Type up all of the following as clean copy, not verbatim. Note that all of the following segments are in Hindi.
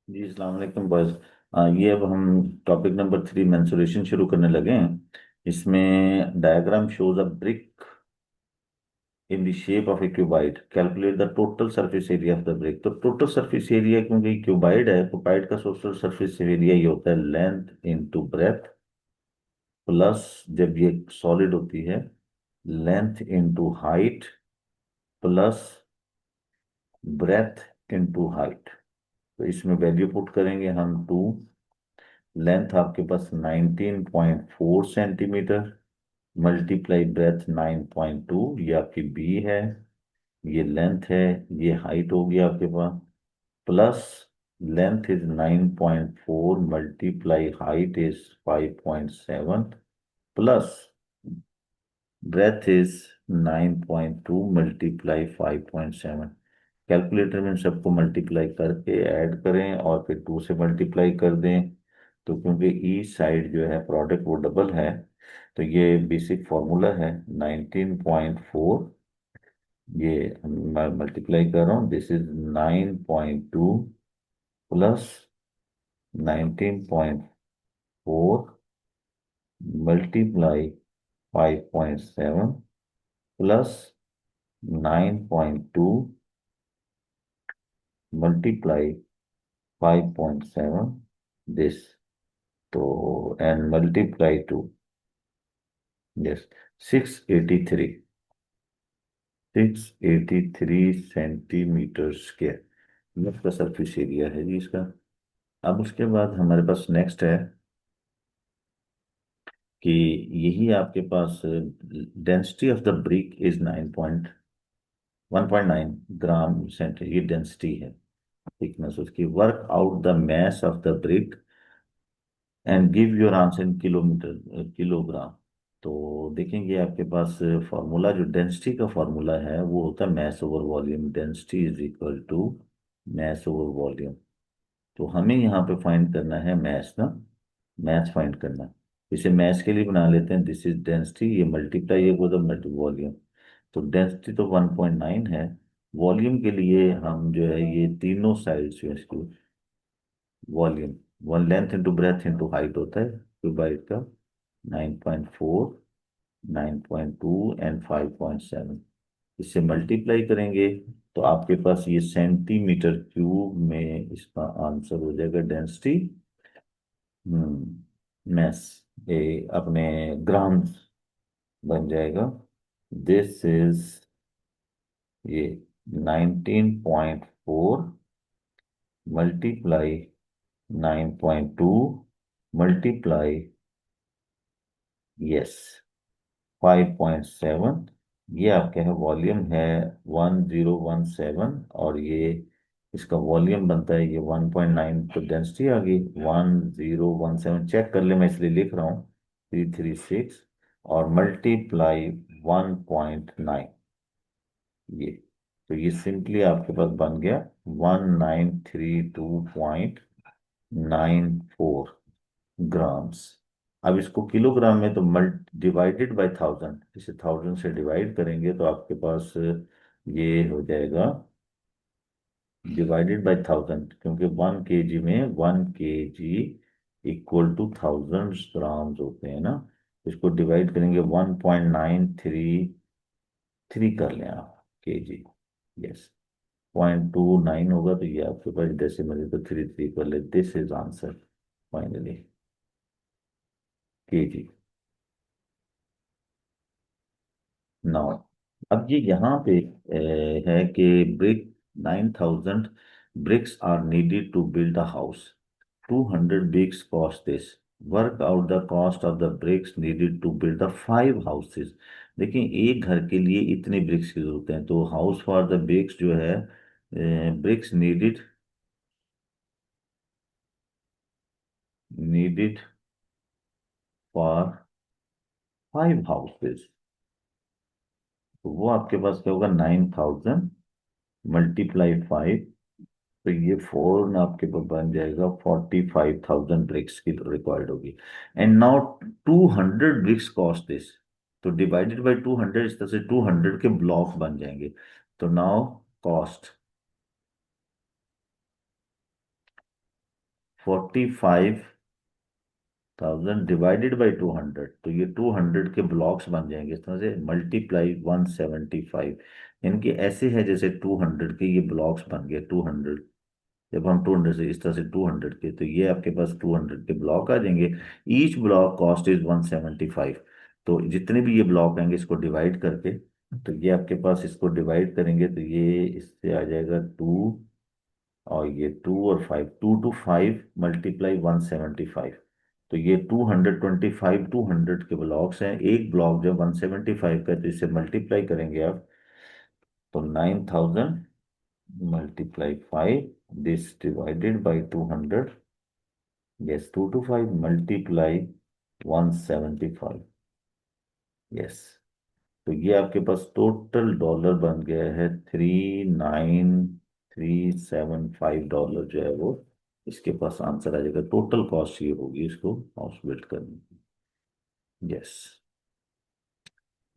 जी अस्सलाम वालेकुम बॉयज। ये अब हम टॉपिक नंबर 3 मेंसुरेशन शुरू करने लगे हैं। इसमें diagram shows a brick in the shape of A cuboid, calculate the total surface area of the brick. तो टोटल सरफेस एरिया, क्योंकि क्यूबाइड है, क्यूबाइड का टोटल सरफेस एरिया ये होता है लेंथ इनटू ब्रेथ प्लस, जब ये सॉलिड होती है, length into height plus breadth into height. तो इसमें वैल्यू पुट करेंगे हम 2। लेंथ आपके पास 19.4 सेंटीमीटर, मल्टीप्लाई ब्रेथ 9.2, ये आपकी बी है, ये लेंथ है, ये हाइट होगी आपके पास, plus length is 9.4 multiply height is 5.7 plus breadth is 9.2 multiply 5.7। Calculator में इन सबको मल्टीप्लाई करके ऐड करें और फिर 2 से मल्टीप्लाई कर दें। तो क्योंकि ई साइड जो है प्रोडक्ट वो डबल है, तो ये बेसिक फॉर्मूला है 19.4। ये मैं मल्टीप्लाई कर रहा हूँ, this is 9.2 plus 19.4 multiply 5.7 plus 9.2 multiply 5.7 this, तो and multiply two, yes, 683 683 centimetre square ये इसका सरफेस एरिया है जी इसका। अब उसके बाद हमारे पास नेक्स्ट है कि यही आपके पास density of the brick is 1.9 gram centi, ये डेंसिटी है, थिकनेस उसकी। Work out the mass of the brick and give your answer in kilometre kilogram. तो देखेंगे आपके पास फॉर्मूला, जो डेंसिटी का फॉर्मूला है वो होता है mass over volume. Density is equal to mass over volume. तो हमें यहाँ पे फाइंड करना है मैस ना, मैस फाइंड करना है। इसे मैस के लिए बना लेते हैं, दिस इज डेंसिटी, ये मल्टीप्लाई ये को मल्टी वॉल्यूम। तो डेंसिटी तो 1.9 है। वॉल्यूम के लिए हम जो है ये तीनों साइड्स जो है इसको volume, one length into breadth into height होता है क्यूबाइड का। 9.4, 9.2 एंड 5.7, इससे मल्टीप्लाई करेंगे तो आपके पास ये सेंटीमीटर क्यूब में इसका आंसर हो जाएगा डेंसिटी। मैस, ये अपने ग्राम्स बन जाएगा। दिस इज ये 19.4 मल्टीप्लाई 9.2 मल्टीप्लाई, यस, 5.7। ये आपके है वॉल्यूम है 1017, और ये इसका वॉल्यूम बनता है ये 1.9। तो डेंसिटी आ गई 1017, चेक कर ले, मैं इसलिए लिख रहा हूँ 336 और मल्टीप्लाई 1.9, ये। तो ये सिंपली आपके पास बन गया 1932.94 ग्राम्स। अब इसको किलोग्राम में तो मल्ट डिवाइडेड बाय 1000, इसे 1000 से डिवाइड करेंगे तो आपके पास ये हो जाएगा डिवाइडेड बाय 1000, क्योंकि 1 kg में 1 kg इक्वल टू 1000 ग्राम्स होते हैं ना। इसको डिवाइड करेंगे 1.933 कर लें आप kg, यस, 0.29 होगा, तो ये आपके पास डेसिमल है तो 33 कर ले। This is answer finally kg। Now अब ये यहाँ पे है कि brick 9000 bricks are needed to build a house. 200 bricks cost this. Work out the cost of the bricks needed to build the 5 houses. देखिए एक घर के लिए इतने ब्रिक्स की जरूरत है, तो हाउस फॉर द ब्रिक्स जो है, ब्रिक्स नीडेड फॉर 5 हाउसेस, तो वो आपके पास क्या होगा 9000 मल्टीप्लाई 5, तो ये फोर ना आपके पास बन जाएगा 45,000 ब्रिक्स की रिक्वायर्ड होगी। And now 200 bricks cost this, तो डिवाइडेड बाय 200, इस तरह से 200 के ब्लॉक बन जाएंगे। तो नाउ कॉस्ट 45,000 डिवाइडेड बाई 200, तो ये 200 के ब्लॉक्स बन जाएंगे इस तरह से, मल्टीप्लाई 175। यानी कि ऐसे है जैसे 200 के ये ब्लॉक्स बन गए 200। जब हम 200 से इस तरह से 200 के, तो ये आपके पास 200 के ब्लॉक आ जाएंगे। Each block cost is 175। तो जितने भी ये ब्लॉक आएंगे इसको डिवाइड करके, तो ये आपके पास इसको डिवाइड करेंगे तो ये इससे आ जाएगा 2, और ये 2 और 5, 2 to 5 मल्टीप्लाई 175। तो ये 225 200 के ब्लॉक्स हैं। एक ब्लॉक जब 175 का है, तो इससे मल्टीप्लाई करेंगे आप, तो 9,000 multiply 5, this divided by 200, yes, 2 to 5 multiply 175, yes। तो ये आपके पास टोटल डॉलर बन गया है 39,375 जो है वो इसके पास आंसर आ जाएगा। टोटल कॉस्ट ये होगी इसको हाउस बिल्ड करने की, यस।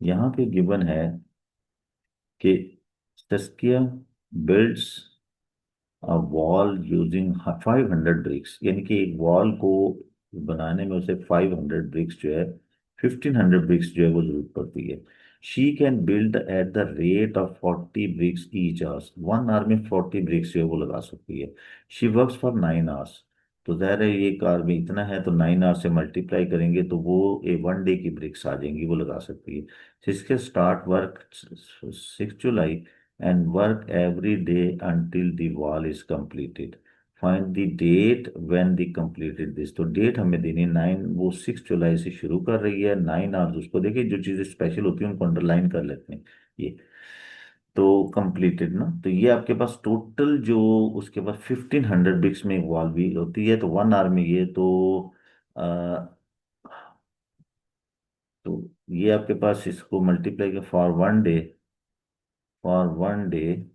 यहाँ पे गिवन है कि Saskia builds wall using 500 bricks, यानी कि एक वॉल को बनाने में उसे 500 ब्रिक्स जो है, 1500 ब्रिक्स जो है वो जरूरत पड़ती है। She can build at the rate of 40 bricks each hours, 1 hour में 40 ब्रिक्स जो है वो लगा सकती है। She works for 9 hours. तो ज़ाहिर है ये कार में इतना है, तो 9 आवर से मल्टीप्लाई करेंगे तो वो 1 डे की ब्रिक्स आ जाएंगी, वो लगा सकती है। जिसके start work 6 July and work every day until the wall is completed. Find the date when they completed this। तो डेट हमें देनी है 9, वो 6 जुलाई से शुरू कर रही है, 9 आवर्स। उसको देखिए जो चीज़ें स्पेशल होती हैं उनको अंडरलाइन कर लेते हैं ये। तो कंप्लीटेड ना, तो ये आपके पास टोटल जो उसके बाद 1500 ब्रिक्स में वॉल भी होती है, तो 1 आवर में ये आ, तो ये आपके पास इसको मल्टीप्लाई कर for one day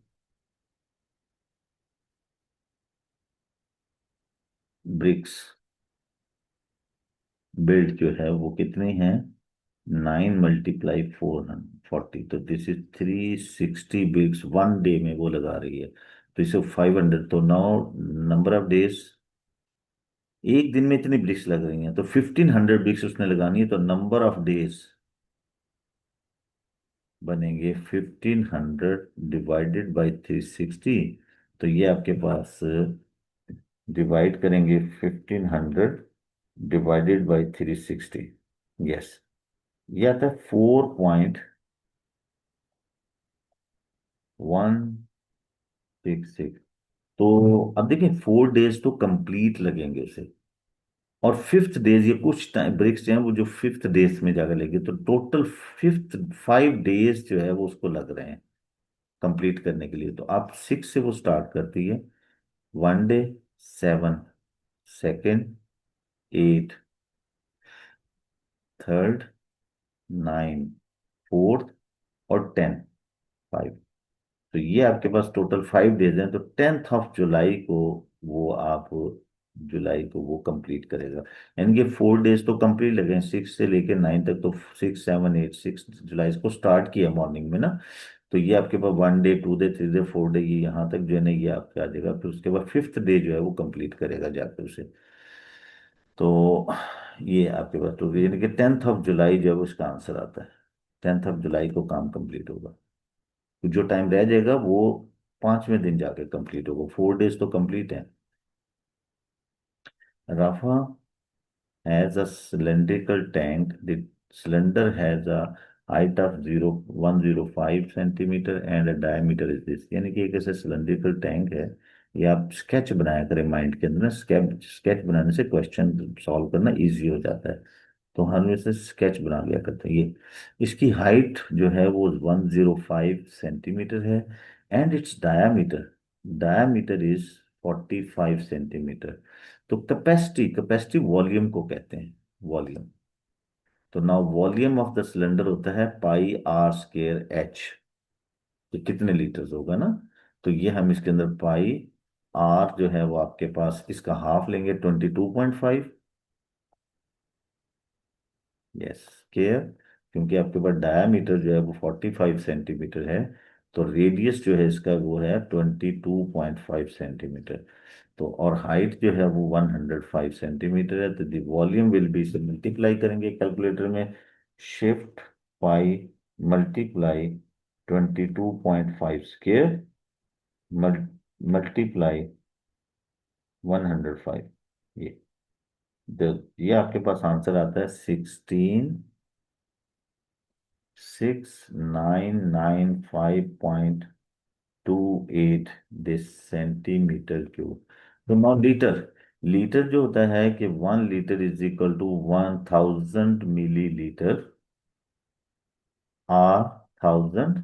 bricks build जो है वो कितने हैं, 9 × 440, तो दिस इज 360 ब्रिक्स 1 डे में वो लगा रही है। तो इसे 500, तो नाउ नंबर ऑफ डेज, एक दिन में इतनी ब्रिक्स लग रही हैं तो 1500 ब्रिक्स उसने लगानी है, तो नंबर ऑफ डेज बनेंगे 1500 डिवाइडेड बाई 360। तो ये आपके पास डिवाइड करेंगे 1500 डिवाइडेड बाई 360, यस। ये आता है 4.166। तो अब देखिए 4 डेज तो कंप्लीट लगेंगे उसे, और फिफ्थ डेज ये कुछ टाइम ब्रेक्स जो है वो जो फिफ्थ डेज में जाकर लेंगे, तो टोटल फिफ्थ 5 डेज जो है वो उसको लग रहे हैं कंप्लीट करने के लिए। तो आप 6 से वो स्टार्ट करती है, 1 डे, 7, सेकेंड, 8, थर्ड, 9, फोर्थ, और 10, 5। तो ये आपके पास टोटल 5 डेज हैं, तो 10th of जुलाई को वो आप जुलाई को वो कंप्लीट करेगा। यानी कि 4 डेज तो कंप्लीट लगे, 6 से लेके 9 तक, तो 6, 7, 8, 6 जुलाई को स्टार्ट किया मॉर्निंग में ना। तो ये आपके पास 1 डे, 2 डे, 3 डे, 4 डे, ये यहाँ तक जो है ना ये आपके आ जाएगा। फिर उसके बाद फिफ्थ डे जो है वो कंप्लीट करेगा जाकर उसे। तो ये आपके पास तो यानी कि 10th of जुलाई जो है वो इसका आंसर आता है। 10th of जुलाई को काम कंप्लीट होगा। तो जो टाइम रह जाएगा वो 5वें दिन जाके कंप्लीट होगा। 4 डेज तो कंप्लीट है। Rafa has a cylindrical tank. The cylinder has a height of 105 centimetre and a diameter is this। यानी कि एक ऐसा सिलेंड्रिकल टैंक है। ये आप स्केच बनाया करें माइंड के अंदर ना, स्केच बनाने से क्वेश्चन सॉल्व करना इजी हो जाता है। तो हम इसे स्केच बना लिया करते हैं ये। इसकी हाइट जो है वो 105 सेंटीमीटर है, and it's diameter diameter is 45 centimetre. तो कैपेसिटी कैपेसिटी वॉल्यूम को कहते हैं, वॉल्यूम। तो now volume of the cylinder होता है πr²h। तो कितने लीटर्स होगा ना, तो ये हम इसके अंदर पाई आर जो है वो आपके पास इसका हाफ लेंगे 22.5, यस, स्केयर। क्योंकि आपके पास डायामीटर जो है वो 45 सेंटीमीटर है, तो रेडियस जो है इसका वो है 22.5 सेंटीमीटर। तो और हाइट जो है वो 105 सेंटीमीटर है। तो दी वॉल्यूम विल बी, से मल्टीप्लाई करेंगे कैलकुलेटर में, शिफ्ट पाई मल्टीप्लाई 22.5 मल्टीप्लाई 105। ये ये आपके पास आंसर आता है 166995.28 दिस सेंटीमीटर क्यूब। तो नौ लीटर, लीटर जो होता है कि 1 litre is equal to 1000 millilitre, or 1000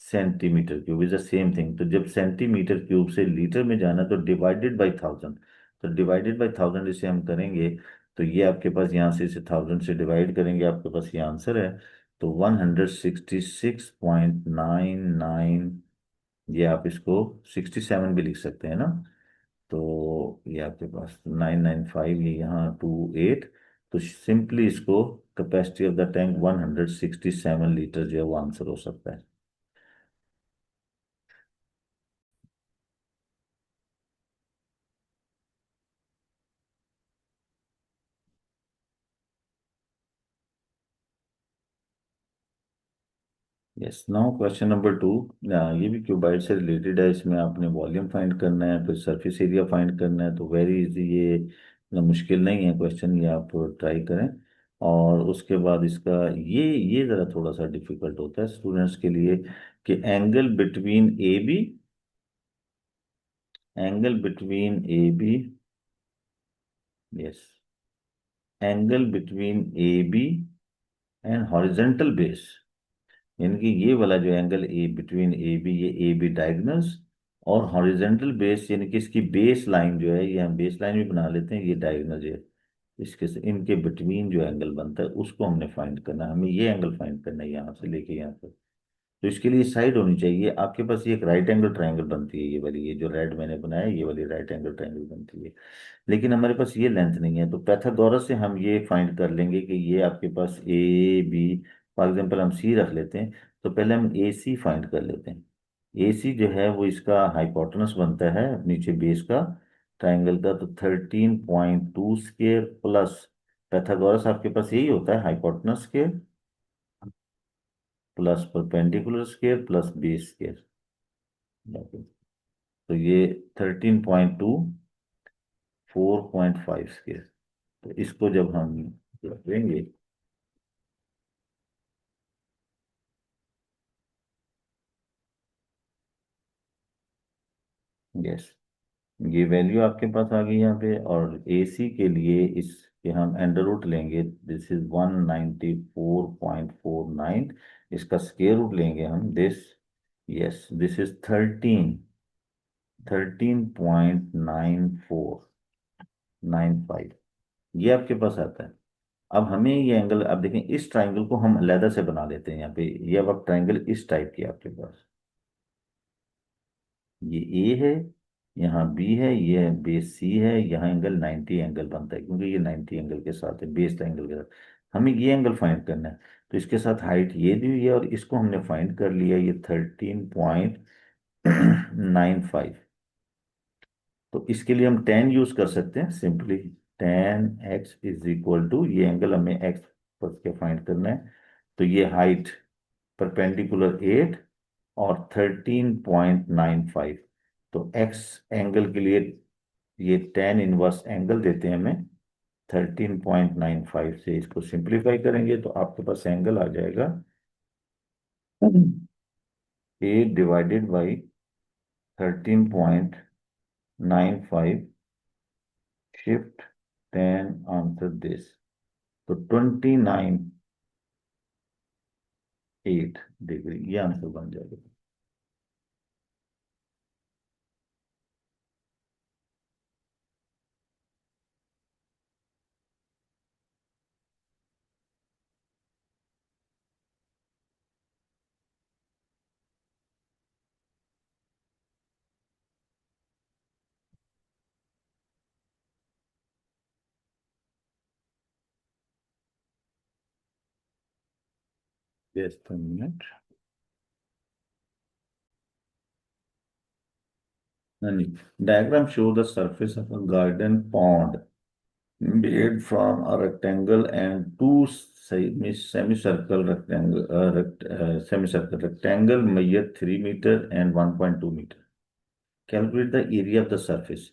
centimetre cube is the same thing. तो जब सेंटीमीटर क्यूब से लीटर में जाना तो डिवाइडेड बाई 1000, तो डिवाइडेड बाई 1000 इसे हम करेंगे तो ये आपके पास यहाँ से इसे 1000 से डिवाइड करेंगे, आपके पास ये आंसर है। तो 166.99, ये आप इसको 67 भी लिख सकते हैं ना। तो ये आपके पास 995, ये यहाँ 28। तो सिंपली इसको capacity of the tank 167 litre जो है वो आंसर हो सकता है। Yes, now question number 2। ये भी क्यूबाइड से रिलेटेड है। इसमें आपने वॉल्यूम फाइंड करना है, फिर सरफेस एरिया फाइंड करना है। तो वेरी इजी, ये इतना मुश्किल नहीं है क्वेश्चन, ये आप ट्राई करें। और उसके बाद इसका ये ज़रा थोड़ा सा डिफिकल्ट होता है स्टूडेंट्स के लिए, कि angle between A B, yes, angle between A B and horizontal base, यानी कि ये वाला जो angle A between A B, ये ए बी डायगोनल्स, और हॉरिजेंटल बेस यानी कि इसकी बेस लाइन जो है, ये हम बेस लाइन भी बना लेते हैं, ये डायगोनल है, इसके से इनके बिटवीन जो एंगल बनता है उसको हमने फाइंड करना है। हमें ये एंगल फाइंड करना है यहाँ से लेके यहाँ तक। तो इसके लिए साइड होनी चाहिए आपके पास, ये एक राइट एंगल ट्रायंगल बनती है, ये वाली, ये जो रेड मैंने बनाया ये वाली राइट एंगल ट्रायंगल बनती है। लेकिन हमारे पास ये लेंथ नहीं है, तो पैथागोरस से हम ये फाइंड कर लेंगे कि ये आपके पास ए बी, फॉर एग्जांपल हम सी रख लेते हैं। तो पहले हम ए सी फाइंड कर लेते हैं। ए सी जो है वो इसका हाइपोटेनस बनता है नीचे बेस का ट्राइंगल का, तो 13.2 स्क्वायर प्लस पैथागोरस आपके पास यही होता है, hypotenuse square plus perpendicular square plus base square. तो ये 13.2 4.5 स्क्वायर। तो इसको जब हम रखेंगे, यस, ये वैल्यू आपके पास आ गई यहाँ पे। और एसी के लिए इसके हम अंडर रूट लेंगे, दिस इज 194.49, इसका स्क्वायर रूट लेंगे हम, दिस, यस, दिस इज 13.9495, ये आपके पास आता है। अब हमें ये एंगल, अब देखें इस ट्राइंगल को हम अलहदा से बना लेते हैं यहाँ पे। ये अब ट्राइंगल इस टाइप की है आपके पास, ये ए है, यहाँ बी है, ये बेस सी है, यहाँ एंगल 90 एंगल बनता है क्योंकि ये 90 एंगल के साथ है, बेस एंगल के साथ। हमें ये एंगल फाइंड करना है। तो इसके साथ हाइट ये दी हुई है और इसको हमने फाइंड कर लिया, ये 13.95। तो इसके लिए हम टेन यूज कर सकते हैं simply. Tan x is equal to, ये एंगल हमें एक्स पर के फाइंड करना है। तो ये हाइट परपेंडिकुलर 8 और 13.95। तो एक्स एंगल के लिए ये टेन इनवर्स एंगल देते हैं हमें 13.95 से। इसको सिंप्लीफाई करेंगे तो आपके पास एंगल आ जाएगा 8 divided by 13.95, shift 10, answer this. तो 29.8 डिग्री ये आंसर बन जाएगा। Just minute. नहीं, diagram show the surface of a garden pond made from a rectangle and two semicircle rectangle semicircle rectangle measure 3 meter and 1.2 meter. Calculate the area of the surface.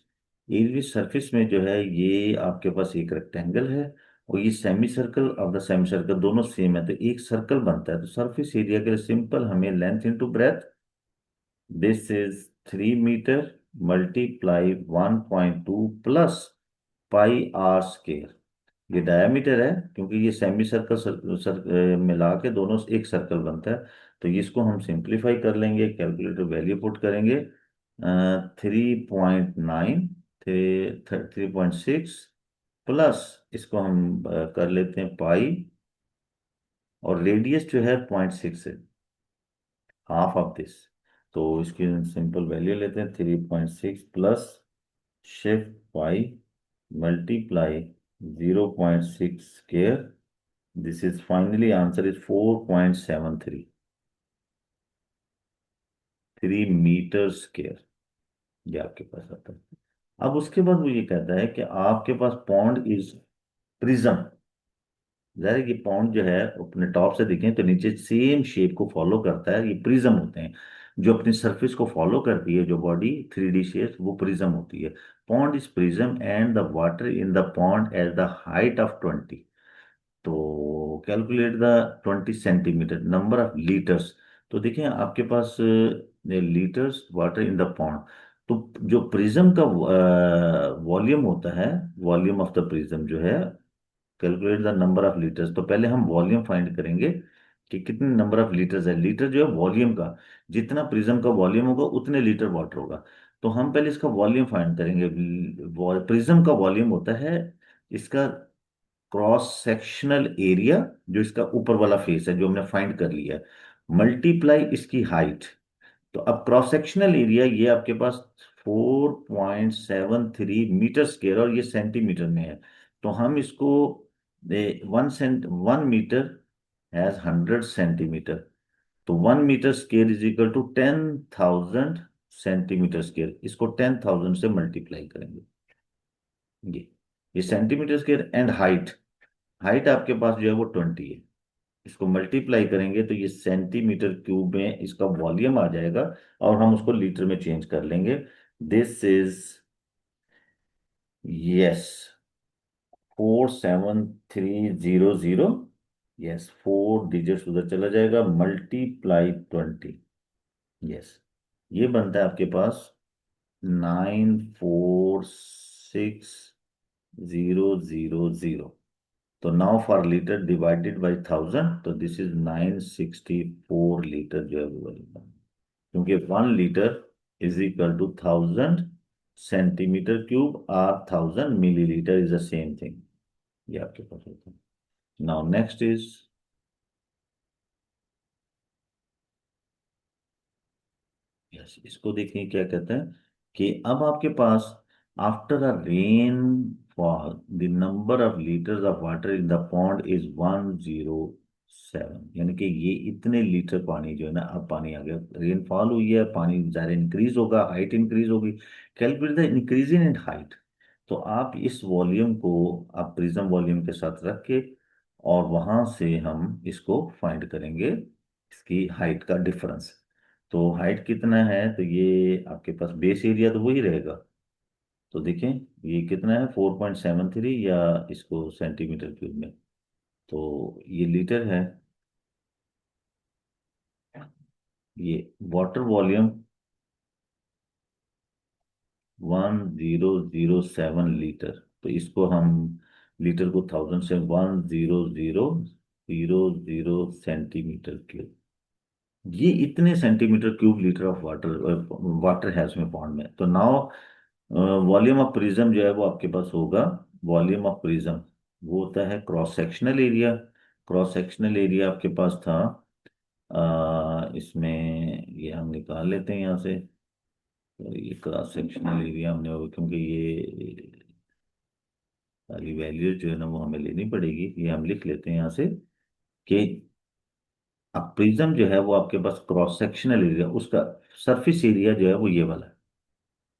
Area surface में जो है ये आपके पास एक रेक्टेंगल है और ये semi circle of the semi circle दोनों सेम है, तो एक सर्कल बनता है। तो सरफेस एरिया के लिए सिंपल हमें length into breadth, this is 3 metre multiply 1.2 plus pi are square. ये डायमीटर है क्योंकि ये सेमी सर्कल मिला के दोनों एक सर्कल बनता है। तो इसको हम सिंप्लीफाई कर लेंगे, कैलकुलेटर वैल्यू पुट करेंगे 3.9, 3.6 प्लस इसको हम कर लेते हैं पाई, और रेडियस जो है 0.6 है, हाफ ऑफ दिस। तो इसकी सिंपल वैल्यू लेते हैं 3.6 plus shift pi multiply 0.6 square, this is finally answer is 4.73, 3 metre square, ये आपके पास आता है। अब उसके बाद वो ये कहता है कि आपके पास पॉन्ड इज प्रिज्म। जाहिर है कि पॉन्ड जो है अपने टॉप से देखें तो नीचे सेम शेप को फॉलो करता है, ये प्रिज्म होते हैं। जो अपनी सरफेस को फॉलो करती है जो बॉडी 3D शेप, वो प्रिज्म होती है। Pond is prism and the water in the pond at the height of 20। तो calculate the 20 centimetre number of litres. तो देखिए आपके पास litres water in the pond, तो जो प्रिज्म का वॉल्यूम होता है, वॉल्यूम ऑफ द प्रिज्म जो है, calculate the number of litres. तो पहले हम वॉल्यूम फाइंड करेंगे कि कितने नंबर ऑफ लीटर्स है। लीटर जो है वॉल्यूम का, जितना प्रिज्म का वॉल्यूम होगा उतने लीटर वाटर होगा। तो हम पहले इसका वॉल्यूम फाइंड करेंगे। प्रिज्म का वॉल्यूम होता है इसका क्रॉस सेक्शनल एरिया, जो इसका ऊपर वाला फेस है जो हमने फाइंड कर लिया है, मल्टीप्लाई इसकी हाइट। तो अब क्रॉस सेक्शनल एरिया ये आपके पास 4.73 मीटर स्क्वायर, और ये सेंटीमीटर में है। तो हम इसको 1 मीटर हैज 100 सेंटीमीटर। तो 1 metre square is equal to 10,000 centimetre square. इसको 10,000 से मल्टीप्लाई करेंगे, ये ये centimetre square. And height, height आपके पास जो है वो 20 है। इसको मल्टीप्लाई करेंगे तो ये सेंटीमीटर क्यूब में इसका वॉल्यूम आ जाएगा, और हम उसको लीटर में चेंज कर लेंगे। This is, yes, 47300। Yes, 4 digits उधर चला जाएगा, मल्टीप्लाई 20। यस, ये बनता है आपके पास 946,000। तो now for litre divided by 1000, तो दिस इज 964 लीटर जो है वो बनेगा। क्योंकि 1 litre is equal to 1000 centimetre cube, और 1000 millilitre is the same thing. ये आपके पास होता है। नाउ नेक्स्ट इज, यस, इसको देखिए क्या कहते हैं कि अब आपके पास after a rainfall the number of litres of water in the pond is 107। यानी कि ये इतने लीटर पानी जो है ना, अब पानी आ गया, रेनफॉल हुई है, पानी ज़्यादा इंक्रीज होगा, हाइट इंक्रीज होगी। Calculate the increase in height. तो आप इस वॉल्यूम को आप प्रिज्म वॉल्यूम के साथ रख के, और वहां से हम इसको फाइंड करेंगे इसकी हाइट का डिफरेंस। तो हाइट कितना है, तो ये आपके पास बेस एरिया तो वही रहेगा। तो देखें ये कितना है, 4.73, या इसको सेंटीमीटर क्यूब में, तो ये लीटर है। ये वाटर वॉल्यूम 1007 लीटर। तो इसको हम लीटर को 1000 से 100,000 सेंटीमीटर क्यूब, ये इतने centimetre cube litre of water, water है उसमें पॉन्ड में। तो नाउ वॉल्यूम ऑफ प्रिज्म जो है वो आपके पास होगा, वॉल्यूम ऑफ प्रिज्म वो होता है cross sectional area. Cross sectional area आपके पास था, इसमें ये हम निकाल लेते हैं यहाँ से। तो ये क्रॉस सेक्शनल एरिया हमने, क्योंकि ये सारी वैल्यूज जो है ना वो हमें लेनी पड़ेगी, ये हम लिख लेते हैं यहाँ से कि अब प्रिज्म जो है वो आपके पास क्रॉस सेक्शनल एरिया, उसका सरफेस एरिया जो है वो ये वाला है,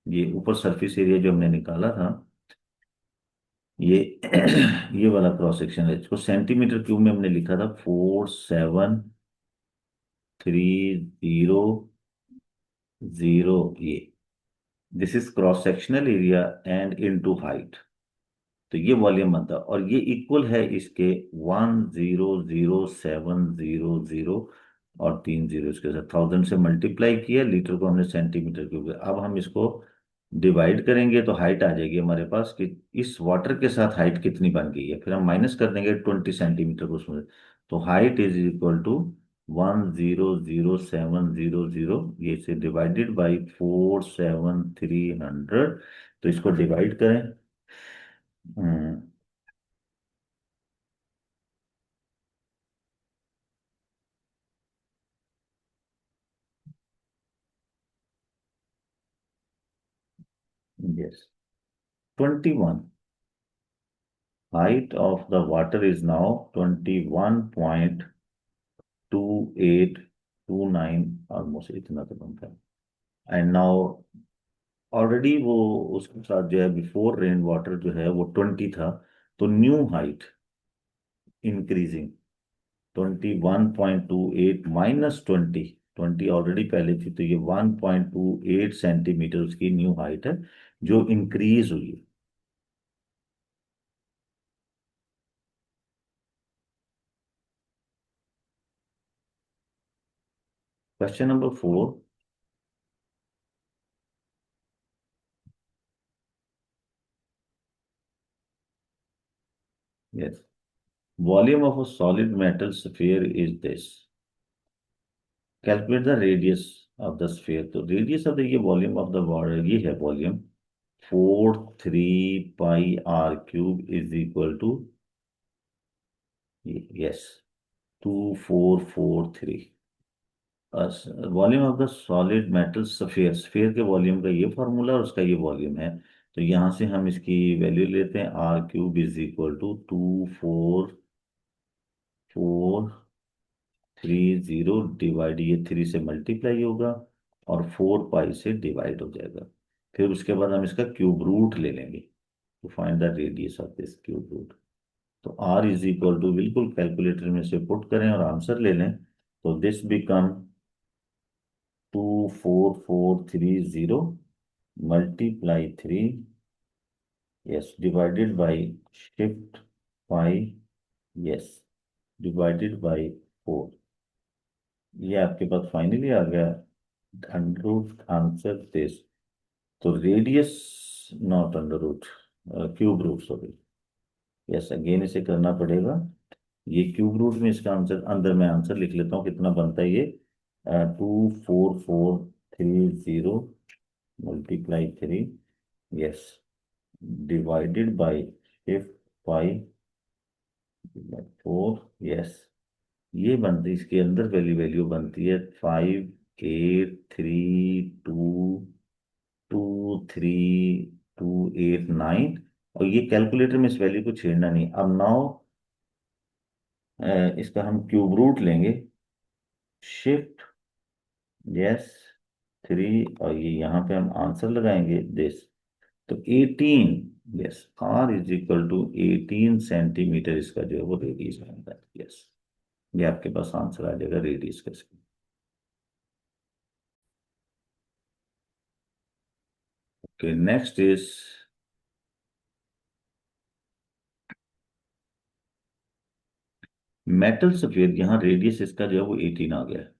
ये ऊपर सरफेस एरिया जो हमने निकाला था, ये ये वाला क्रॉस सेक्शन है, इसको सेंटीमीटर क्यूब में हमने लिखा था 4730, ये this is cross sectional area and into height. तो ये वॉल्यूम बनता है और ये इक्वल है इसके 100700, और 3 जीरो इसके साथ 1000 से मल्टीप्लाई किया, लीटर को हमने सेंटीमीटर क्यूब। अब हम इसको डिवाइड करेंगे तो हाइट आ जाएगी हमारे पास कि इस वाटर के साथ हाइट कितनी बन गई है, फिर हम माइनस कर देंगे 20 सेंटीमीटर को उसमें। तो हाइट इज इक्वल टू 100700, ये से डिवाइडेड बाई 47300। तो इसको डिवाइड करें। Yes, 21। Height of the water is now 21.2829, almost इतना तो बनता है। एंड नाउ ऑलरेडी वो उसके साथ जो है बिफोर रेन वाटर जो है वो 20 था, तो new height increasing 21.28 minus 20, 20 already पहले थी, तो ये 1.28 सेंटीमीटर उसकी न्यू हाइट है जो इंक्रीज हुई है। Question number 4। Yes, volume of a solid metal sphere is this, calculate the radius of the sphere। तो radius of the ये volume of the water ये है volume 43 pi r cube is equal to, yes, 2443। Volume of the solid metal sphere, sphere के वॉल्यूम का ये फॉर्मूला और उसका ये वॉल्यूम है। तो यहां से हम इसकी वैल्यू लेते हैं, r³ is equal to 2443, divide, ये 3 से मल्टीप्लाई होगा और 4 पाई से डिवाइड हो जाएगा। फिर उसके बाद हम इसका क्यूब रूट ले लेंगे to find the radius of this cube root. तो r इज इक्वल टू, बिल्कुल कैलकुलेटर में से पुट करें और आंसर ले लें, तो this become 24430 multiply 3, yes, divided by shift pi, yes, divided by 4। ये आपके पास फाइनली आ गया अंडर रूट आंसर दिस। तो radius, not under root, cube root, sorry, yes, again इसे करना पड़ेगा। ये क्यूब रूट में इसका आंसर, अंदर मैं आंसर लिख लेता हूँ कितना बनता है ये, 24430 multiply 3, yes, divided by shift pi 4, yes. ये बनती, इसके अंदर वैल्यू वैल्यू बनती है 58322289। और ये कैलकुलेटर में इस वैल्यू को छेड़ना नहीं। अब नाउ इसका हम क्यूब रूट लेंगे, शिफ्ट, यस, 3, और ये यहाँ पे हम आंसर लगाएंगे दिस। तो 18, yes, r is equal to 18 centimetre इसका जो है वो रेडियस बनता है। यस, ये आपके पास आंसर आ जाएगा रेडियस का इसका। ओके, नेक्स्ट इज मेटल सफेद। यहाँ रेडियस इसका जो है वो 18 आ गया है।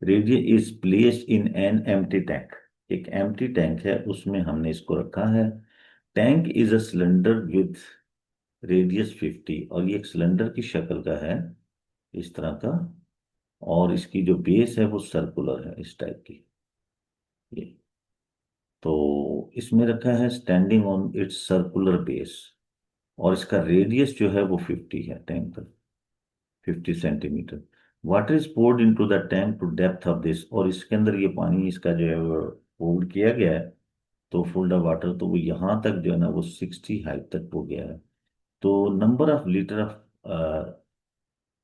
Radius is placed in an empty tank, एक एम्प्टी टैंक है उसमें हमने इसको रखा है। Tank is a cylinder with radius 50, और ये एक सिलेंडर की शक्ल का है इस तरह का, और इसकी जो बेस है वो सर्कुलर है इस टाइप की। ये तो इसमें रखा है standing on it's circular base, और इसका रेडियस जो है वो 50 है, टैंक का 50 centimetre. Water is poured into the tank to depth of this, और इसके अंदर ये पानी इसका जो है वो पोर्ड किया गया है, तो फुल द वाटर, तो वो यहाँ तक जो है ना वो 60 हाइट तक हो गया है। तो number of litre of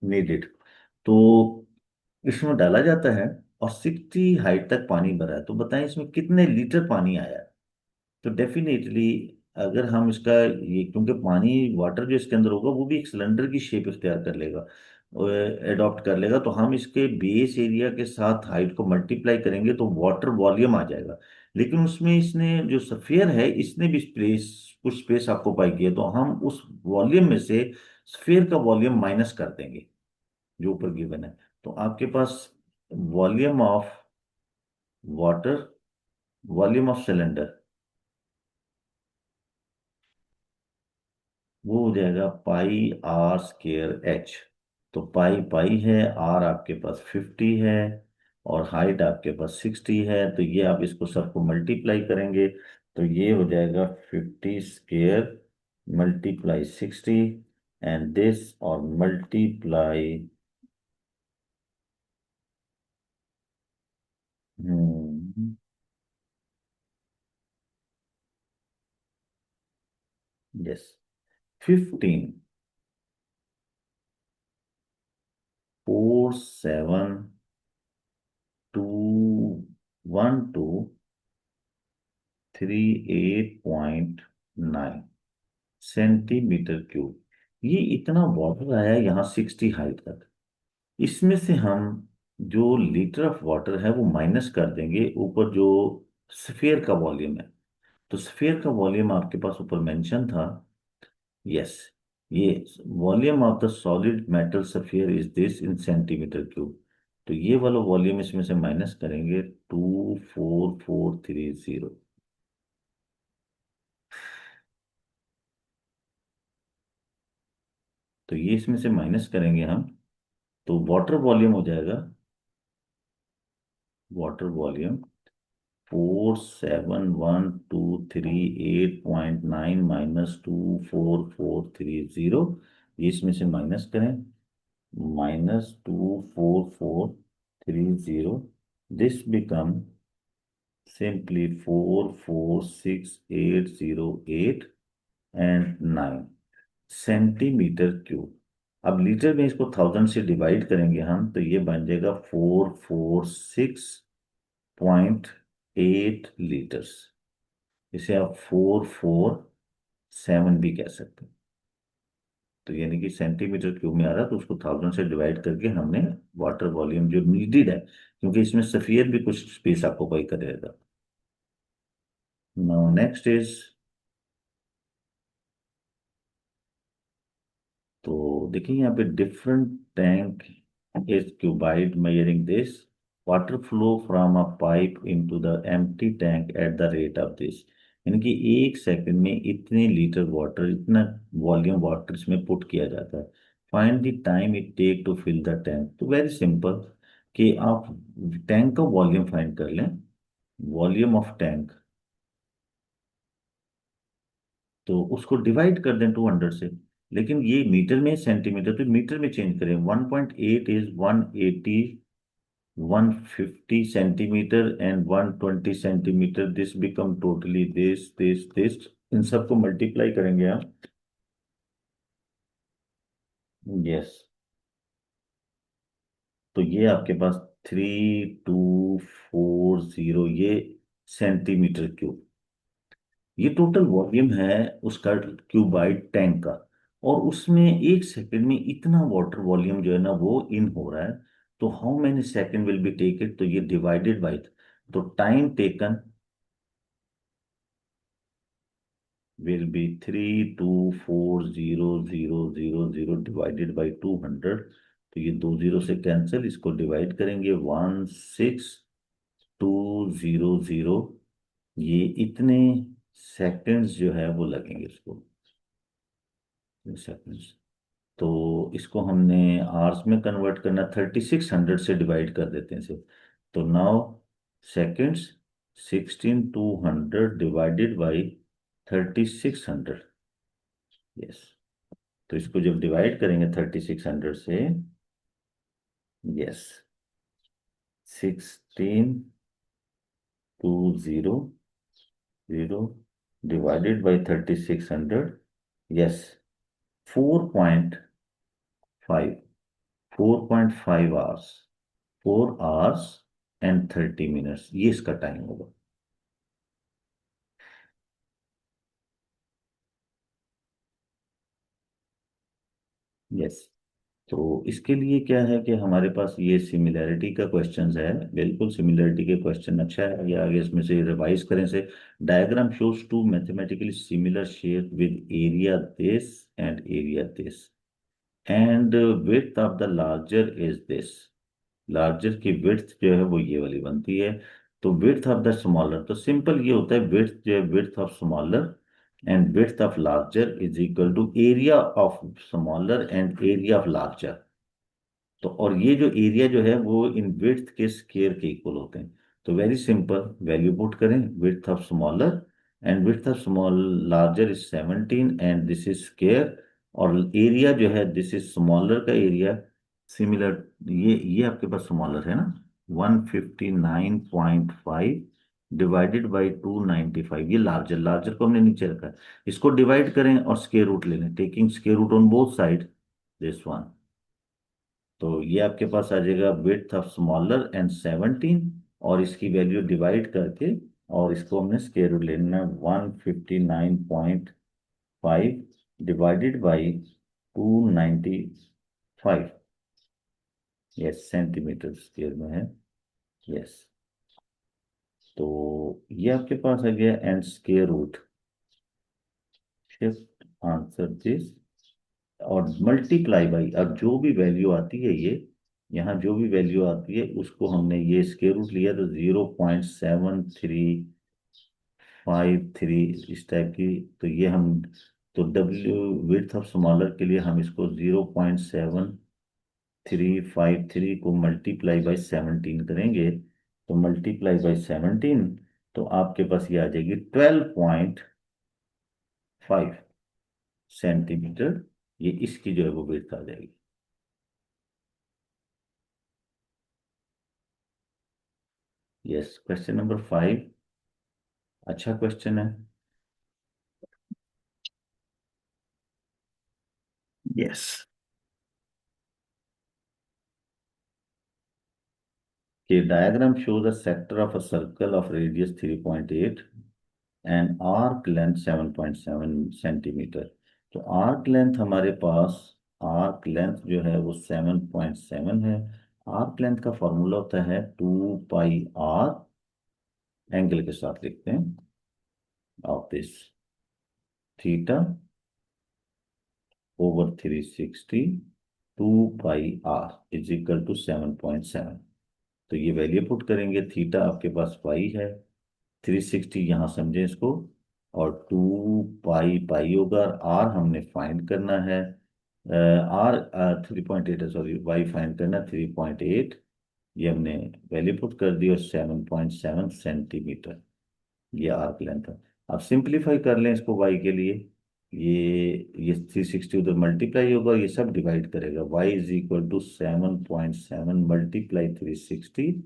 needed, तो इसमें डाला जाता है और 60 हाइट तक पानी भरा है, तो बताएं इसमें कितने लीटर पानी आया है। तो डेफिनेटली अगर हम इसका ये, क्योंकि पानी वाटर जो इसके अंदर होगा वो भी एक सिलेंडर की शेप इख्तियार कर लेगा, एडॉप्ट कर लेगा, तो हम इसके बेस एरिया के साथ हाइट को मल्टीप्लाई करेंगे तो वाटर वॉल्यूम आ जाएगा। लेकिन उसमें इसने जो सफियर है इसने भी स्पेस, कुछ स्पेस ऑक्यूपाई किया, तो हम उस वॉल्यूम में से स्फीयर का वॉल्यूम माइनस कर देंगे जो ऊपर गिवन है। तो आपके पास volume of water, volume of cylinder, वो हो जाएगा पाई आर स्केयर एच। तो पाई पाई है, आर आपके पास 50 है, और हाइट आपके पास 60 है, तो ये आप इसको सबको मल्टीप्लाई करेंगे तो ये हो जाएगा 50 स्केयर मल्टीप्लाई 60, एंड दिस और मल्टीप्लाई, यस, 15, 47,212,38.9 सेंटीमीटर क्यूब। ये इतना वाटर आया यहाँ 60 हाइट तक। इसमें से हम जो लीटर ऑफ वाटर है वो माइनस कर देंगे ऊपर जो स्फीयर का वॉल्यूम है। तो स्फीयर का वॉल्यूम आपके पास ऊपर मेंशन था, यस, ये volume of the solid metal sphere is this in centimetre cube. तो ये वाला वॉल्यूम इसमें से माइनस करेंगे 24430, तो ये इसमें से माइनस करेंगे हम, तो वाटर वॉल्यूम हो जाएगा, वाटर वॉल्यूम 471238.9 माइनस 24430, ये इसमें से माइनस करें, -24430, this become simply 446,808 and 9 centimetre cube. अब लीटर में इसको 1000 से डिवाइड करेंगे हम, तो ये बन जाएगा 446.8 लीटर्स। इसे आप 447 भी कह सकते हैं। तो यानी कि सेंटीमीटर क्यूब में आ रहा, तो उसको 1000 से डिवाइड करके हमने वाटर वॉल्यूम जो नीडेड है, क्योंकि इसमें सफियर भी कुछ स्पेस ऑक्यूपाई करेगा। नाउ नेक्स्ट इज, तो देखिए यहाँ पे different tank is cuboid measuring this, water flow from a pipe into the empty tank at the rate of this. यानी कि 1 सेकंड में इतने लीटर वाटर, इतना वॉल्यूम वाटर इसमें पुट किया जाता है। Find the time it take to fill the tank. तो वेरी सिंपल कि आप टैंक का वॉल्यूम फाइंड कर लें, वॉल्यूम ऑफ टैंक, तो उसको डिवाइड कर दें 200 से। लेकिन ये मीटर में सेंटीमीटर, तो मीटर में चेंज करें, 1.8 is 180, 150 centimetre and 120 centimetre, this become totally this, इन सबको मल्टीप्लाई करेंगे आप, यस, तो ये आपके पास 3240, ये सेंटीमीटर क्यूब, ये टोटल वॉल्यूम है उसका, क्यूबाइड टैंक का। और उसमें 1 सेकंड में इतना वाटर वॉल्यूम जो है ना वो इन हो रहा है। तो how many second will be take it, तो ये डिवाइडेड बाई, तो time taken will be 324000 divided by 200। तो ये दो जीरो से कैंसिल, इसको डिवाइड करेंगे 16200, ये इतने सेकंड्स जो है वो लगेंगे इसको, सेकंड्स। तो इसको हमने आवर्स में कन्वर्ट करना, 3600 से डिवाइड कर देते हैं इसे। तो now seconds, 16200 divided by 3600, yes. तो इसको जब डिवाइड करेंगे 3600 से, yes, 16200 divided by 3600, yes, 4.5, 4.5 hours, 4 hours and 30 minutes, ये इसका टाइम होगा। यस। तो इसके लिए क्या है कि हमारे पास ये सिमिलैरिटी का क्वेश्चन है, बिल्कुल सिमिलैरिटी के क्वेश्चन। अच्छा है, ये आगे इसमें से रिवाइज करें से, diagram shows two mathematically similar shape with area this and area this and width of the larger is this. Larger की विड्थ जो है वो ये वाली बनती है। तो विड्थ ऑफ द स्मॉलर, तो सिंपल ये होता है, विड्थ जो है width of smaller and width of larger is equal to area of smaller and area of larger. तो और ये जो एरिया जो है वो इन विड्थ के स्केयर के इक्वल होते हैं। तो वेरी सिंपल, वैल्यू पुट करें, width of smaller and width of small larger is 17 and this is square, और एरिया जो है दिस इज स्मॉलर का एरिया, सिमिलर, ये आपके पास स्मॉलर है ना, 159.5 डिवाइडेड बाई 295, ये लार्जर, लार्जर को हमने नीचे रखा है। इसको डिवाइड करें और स्केयर रूट ले लें, taking square root on both side, this one. तो ये आपके पास आ जाएगा विड्थ ऑफ स्मॉलर एंड 17, और इसकी वैल्यू डिवाइड करके, और इसको हमने स्क्वायर रूट लेना है, 159.5 divided by 295। Yes, centimetre square में है। यस। तो ये आपके पास आ गया and square root, shift answer this, और मल्टीप्लाई बाई, अब जो भी वैल्यू आती है ये, यहाँ जो भी वैल्यू आती है उसको हमने ये स्क्वायर रूट लिया, तो 0.7353 इस टाइप की। तो ये हम, तो डब्ल्यू विड्थ ऑफ स्मॉलर के लिए हम इसको 0.7353 को मल्टीप्लाई बाई 17 करेंगे, तो मल्टीप्लाई बाई 17, तो आपके पास ये आ जाएगी 12.5 सेंटीमीटर, ये इसकी जो है वो विड्थ आ जाएगी। यस, क्वेश्चन नंबर 5 अच्छा क्वेश्चन है। यस। कि diagram shows a sector of a circle of radius 3.8 and arc length 7.7 centimetre. तो आर्क लेंथ हमारे पास, आर्क लेंथ जो है वो 7.7 है। आर्क लेंथ का फॉर्मूला होता है 2 पाई आर, एंगल के साथ लिखते हैं, of this theta over 360, 2 pi R is equal to 7.7। तो ये वैल्यू पुट करेंगे, थीटा आपके पास पाई है, 360 यहाँ समझे इसको, और 2 पाई पाई होगा, और आर हमने फाइंड करना है, आर 3.8 है, सॉरी, वाई फाइंड करना 3.8, ये हमने वैल्यू पुट कर दी, और 7.7 सेंटीमीटर ये आर्क लेंथ है। अब सिंप्लीफाई कर लें इसको वाई के लिए, ये 360 उधर मल्टीप्लाई होगा, ये सब डिवाइड करेगा, y is equal to 7.7 multiply 360,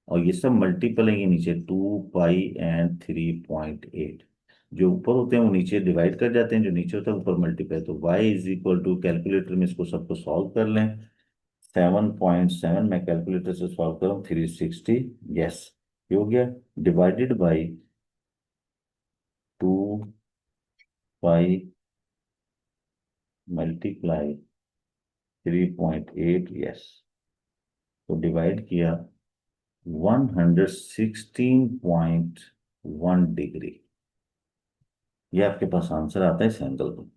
और ये सब मल्टीपल है, ये नीचे 2 पाई एंड 3.8, जो ऊपर होते हैं वो नीचे डिवाइड कर जाते हैं, जो नीचे होता है ऊपर मल्टीप्लाई। तो y is equal to, calculator में इसको सबको सॉल्व कर लें, 7.7 मैं कैलकुलेटर से सॉल्व करूँ, 360, यस, ये हो गया, divided by 2 pi multiply 3.8, yes, तो डिवाइड किया 116.1 डिग्री, ये आपके पास आंसर आता है इस एंगल को।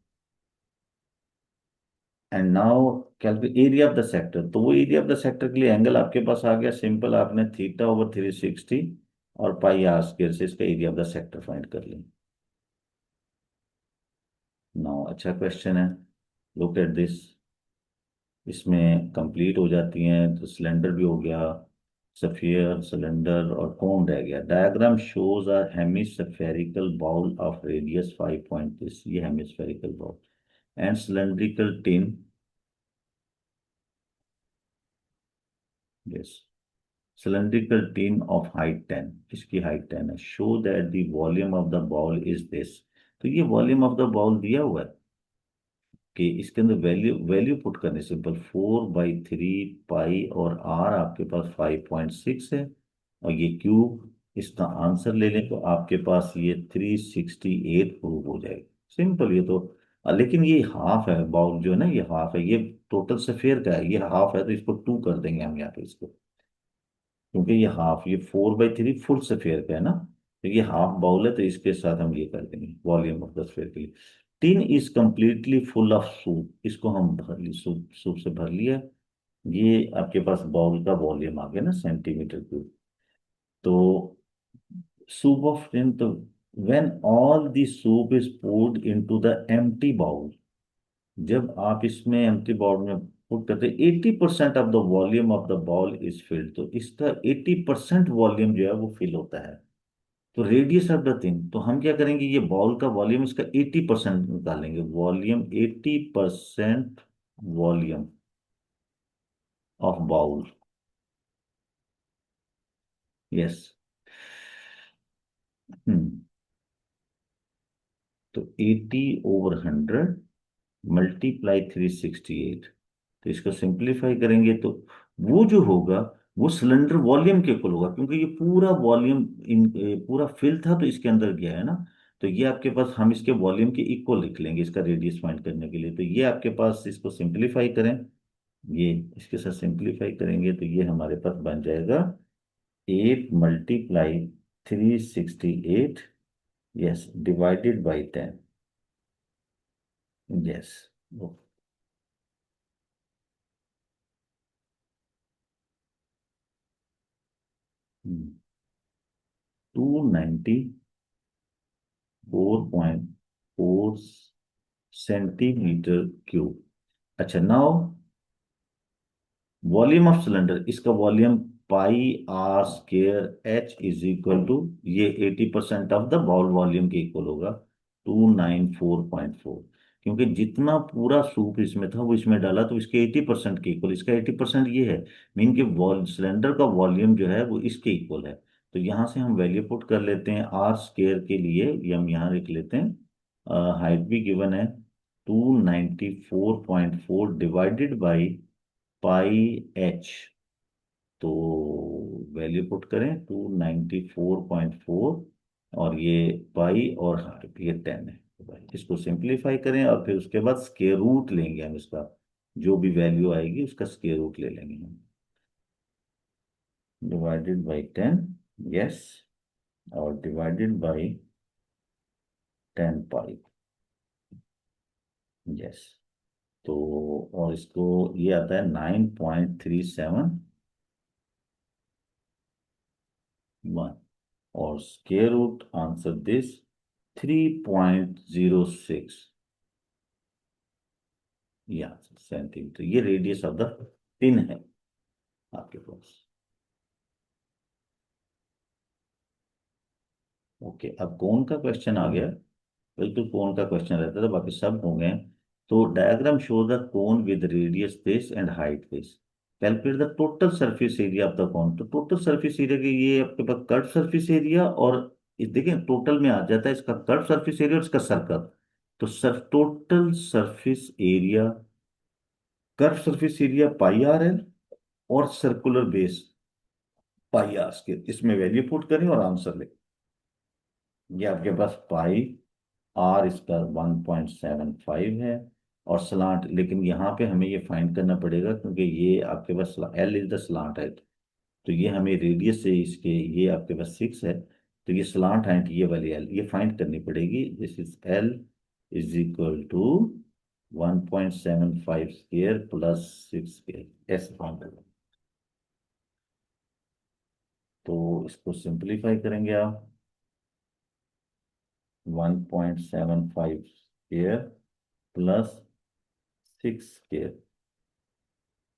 And now calculate area of the sector, तो वो एरिया ऑफ द सेक्टर के लिए एंगल आपके पास आ गया, सिंपल, आपने थीटा ओवर 360 और पाई आर स्क्वायर से इसका area of the sector find कर लें। नाउ अच्छा क्वेश्चन है, लुक एट दिस, इसमें कंप्लीट हो जाती हैं, तो सिलेंडर भी हो गया, सफियर, सिलेंडर और कोन रह गया। Diagram shows a hemispherical bowl of radius 5 this, ये hemispherical bowl and cylindrical tin, yes, cylindrical tin of height 10, इसकी हाइट 10 है, show that the volume of the bowl is this. तो ये वॉल्यूम ऑफ द बाउल दिया हुआ है, कि इसके अंदर वैल्यू वैल्यू पुट करने, सिंपल, 4/3 पाई, और आर आपके पास 5.6 है, और ये क्यूब, इसका आंसर ले लें तो आपके पास ये 368 प्रूव हो जाएगा, सिंपल, ये तो लेकिन ये हाफ है बाउल जो है ना, ये हाफ है, ये टोटल सफेयर का है, ये हाफ है, तो इसको 2 कर देंगे हम यहाँ पे इसको, क्योंकि ये हाफ, ये 4/3 फुल सफेयर का है ना, तो ये हाफ बाउल है, तो इसके साथ हम ये कर देंगे वॉल्यूम ऑफ द स्फीयर के लिए। Tin is completely full of soup, इसको हम भर ली, सूप सूप से भर लिया। ये आपके पास बाउल का वॉल्यूम आ गया ना, सेंटीमीटर क्यूब। तो soup of tin, तो when all the soup is poured into the empty bowl, जब आप इसमें एम्प्टी बाउल में पुट करते, 80% of the volume of the bowl is filled, तो इसका 80% वॉल्यूम जो है वो फिल होता है। तो रेडियस ऑफ द थिंग, तो हम क्या करेंगे, ये बाउल का वॉल्यूम इसका 80% निकालेंगे, volume 80% volume of bowl. Yes. तो 80/100 मल्टीप्लाई 368, तो इसको सिंप्लीफाई करेंगे तो वो जो होगा वो सिलेंडर वॉल्यूम के इक्वल होगा, क्योंकि ये पूरा वॉल्यूम पूरा फिल था तो इसके अंदर गया है ना। तो ये आपके पास, हम इसके वॉल्यूम के इक्वल लिख लेंगे इसका रेडियस फाइंड करने के लिए। तो ये आपके पास, इसको सिंप्लीफाई करें, ये इसके साथ सिंप्लीफाई करेंगे तो ये हमारे पास बन जाएगा 8 × 368, yes, divided by 10। Yes. 294.4 centimetre cube. अच्छा, नाउ वॉल्यूम ऑफ सिलेंडर, इसका volume πr² h is equal to, ये 80% ऑफ द बाउल वॉल्यूम के इक्वल होगा, 294.4। क्योंकि जितना पूरा सूप इसमें था वो इसमें डाला, तो इसके 80% के इक्वल, इसका 80% ये है, मीन के वॉल सिलेंडर का वॉल्यूम जो है वो इसके इक्वल है। तो यहाँ से हम वैल्यू पुट कर लेते हैं r² के लिए, ये हम यहाँ लिख लेते हैं, हाइट भी गिवन है 294.4 डिवाइडेड बाई πh। तो वैल्यू पुट करें 294.4, और ये पाई और हाफ, ये 10 है। तो भाई इसको सिंप्लीफाई करें और फिर उसके बाद स्क्वायर रूट लेंगे हम इसका, जो भी वैल्यू आएगी उसका स्क्वायर रूट ले लेंगे हम, डिवाइडेड बाई 10। यस। और डिवाइडेड बाई 10 पाई। यस। तो और इसको, ये आता है 9.371, और स्क्वायर रूट आंसर दिस 3.06, या सेंटीमीटर, ये रेडियस ऑफ द पिन है आपके पास। ओके, अब कौन का क्वेश्चन आ गया। बिल्कुल कौन का क्वेश्चन रहता था, बाकी सब हो गए। तो diagram show the cone with radius this and height this, calculate the total surface area of the कोन। तो टोटल सरफेस एरिया के, ये आपके पास कर्व सरफेस एरिया, और देखिए टोटल में आ जाता है इसका कर्व सरफेस एरिया और इसका सर्कल। तो sir total surface area, curve surface area πr_l, और सर्कुलर बेस πr स्क्वायर, इसमें वैल्यू पुट करें और आंसर लें। ये आपके पास पाई आर इसका 1.75 है, और स्लांट, लेकिन यहाँ पे हमें ये फाइंड करना पड़ेगा क्योंकि ये आपके पास L is the slant height, तो ये हमें रेडियस से इसके, ये आपके पास 6 है, तो ये स्लांट हाइट, ये वाली एल ये फाइंड करनी पड़ेगी। This is L is equal to 1.75 square plus 6 square, ऐसे फाइंड करें। तो इसको सिंप्लीफाई करेंगे आप, 1.75 square plus 6 square,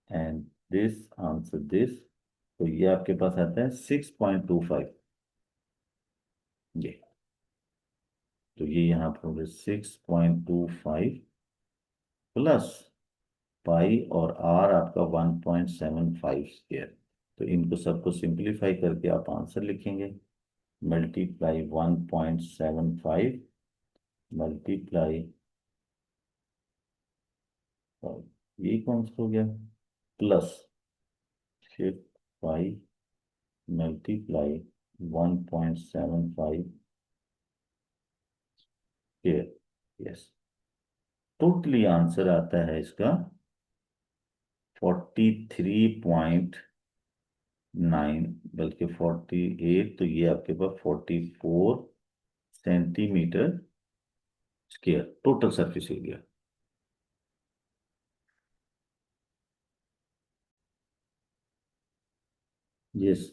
and this answer this, तो ये आपके पास आता है 6.25। ये, तो ये यहाँ पर होगा 6.25 प्लस पाई, और आर आपका 1.75 स्क्वायर। तो इनको सबको सिंप्लीफाई करके आप आंसर लिखेंगे, मल्टीप्लाई 1.75 मल्टीप्लाई, ये कौन सा हो गया, plus 6 pi multiply 1.75 square. Yes. Totally answer आता है इसका 43.9, बल्कि 48, तो ये आपके पास 44 centimetre square total surface area. Yes,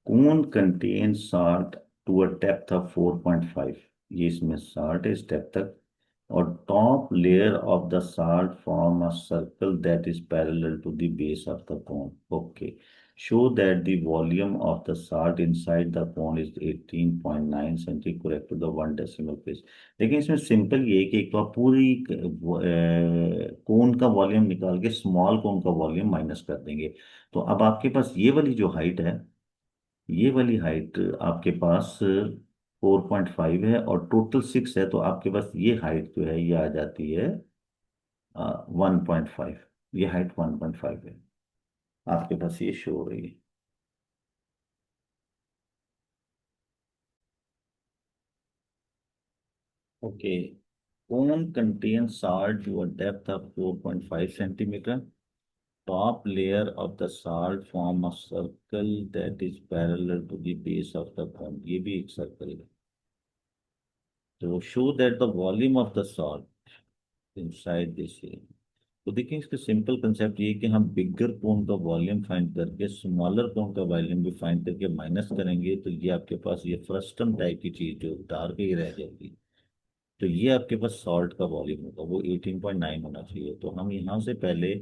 cone contain salt to a depth of 4.5, ये इसमें साल्ट है इस डेप्थ तक, और top layer of the salt form a circle that is parallel to the base of the cone. Okay, show that the volume of the salt inside the cone is 18.9 centi, correct to the 1 decimal place. लेकिन इसमें सिंपल ये है कि एक तो आप पूरी कोन का वॉल्यूम निकाल के स्मॉल कोन का वॉल्यूम माइनस कर देंगे। तो अब आपके पास ये वाली जो हाइट है, ये वाली हाइट आपके पास 4.5 है और टोटल 6 है, तो आपके पास ये हाइट जो है ये आ जाती है 1.5। ये हाइट 1.5 है, आपके पास ये शो हो रही है। Okay, cone contains salt to a depth of 4.5 centimeter. Top layer of the salt form a circle that is parallel to the base of the cone. ये भी एक सर्कल है। तो show that the volume of the salt inside this है। तो देखिए इसका सिंपल कंसेप्ट ये है कि हम बिगर कोन का वॉल्यूम फाइंड करके स्मॉलर कोन का वॉल्यूम भी फाइंड करके माइनस करेंगे, तो ये आपके पास ये फ्रस्टम टाइप की चीज जो डार्क ही रह जाएगी। तो ये आपके पास सॉल्ट का वॉल्यूम होगा, वो 18.9 होना चाहिए। तो हम यहाँ से पहले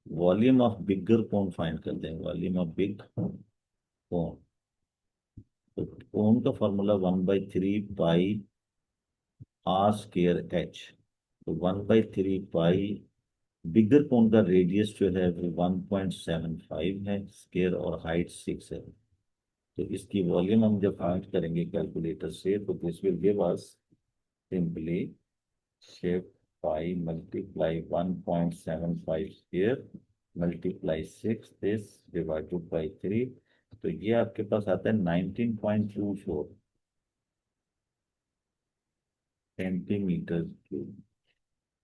volume of bigger cone find करते हैं, वॉल्यूम ऑफ बिग कोन। तो कोन का formula 1/3 pi are square H. तो 1/3 पाई, बिगर कोन का रेडियस जो है वो 1.75 है स्केयर, और हाइट 6 है। तो इसकी वॉल्यूम हम जब फाइंड करेंगे कैलकुलेटर से, तो this will give us simply shape pi multiply 1.75 square multiply 6 this divided by 3। तो ये आपके पास आता है 19.24 सेंटीमीटर क्यूब।